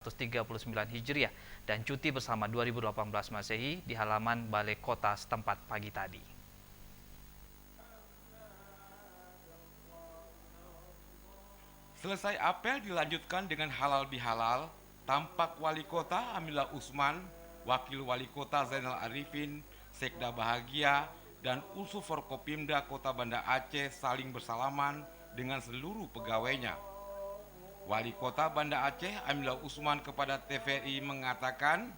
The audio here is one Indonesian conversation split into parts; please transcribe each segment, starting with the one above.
1439 Hijriah dan cuti bersama 2018 Masehi di halaman Balai Kota setempat pagi tadi. Selesai apel dilanjutkan dengan halal bihalal. Tampak Wali Kota Amila Usman, Wakil Wali Kota Zainal Arifin, Sekda Bahagia, dan unsur Forkopimda Kota Banda Aceh saling bersalaman dengan seluruh pegawainya. Wali Kota Banda Aceh Amila Usman kepada TVRI mengatakan,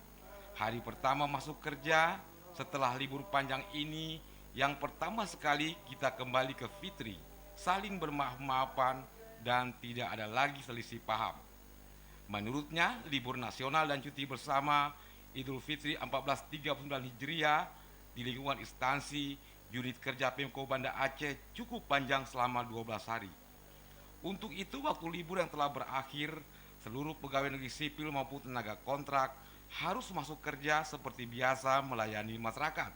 hari pertama masuk kerja setelah libur panjang ini, yang pertama sekali kita kembali ke fitri, saling bermaaf-maafan dan tidak ada lagi selisih paham. Menurutnya, libur nasional dan cuti bersama Idul Fitri 1439 Hijriah di lingkungan instansi unit kerja Pemko Banda Aceh cukup panjang selama 12 hari. Untuk itu, waktu libur yang telah berakhir, seluruh pegawai negeri sipil maupun tenaga kontrak harus masuk kerja seperti biasa melayani masyarakat.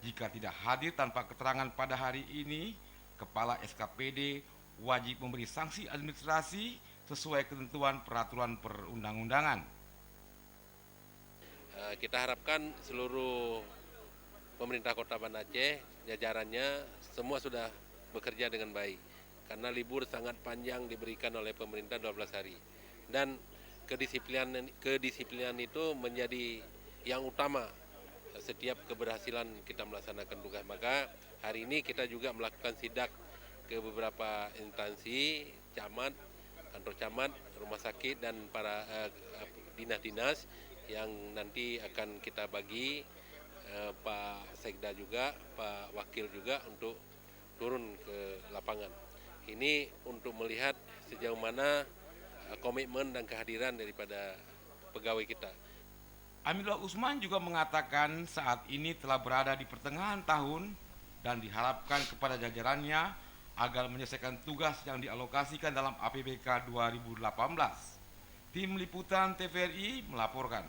Jika tidak hadir tanpa keterangan pada hari ini, Kepala SKPD wajib memberi sanksi administrasi sesuai ketentuan peraturan perundang-undangan. Kita harapkan seluruh pemerintah Kota Banda Aceh, jajarannya semua sudah bekerja dengan baik. Karena libur sangat panjang diberikan oleh pemerintah 12 hari. Dan kedisiplinan itu menjadi yang utama setiap keberhasilan kita melaksanakan tugas. Maka hari ini kita juga melakukan sidak ke beberapa instansi, camat, kantor camat, rumah sakit, dan para dinas-dinas yang nanti akan kita bagi Pak Sekda juga, Pak Wakil juga untuk turun ke lapangan. Ini untuk melihat sejauh mana komitmen dan kehadiran daripada pegawai kita. Amila Usman juga mengatakan saat ini telah berada di pertengahan tahun dan diharapkan kepada jajarannya agar menyelesaikan tugas yang dialokasikan dalam APBK 2018. Tim Liputan TVRI melaporkan.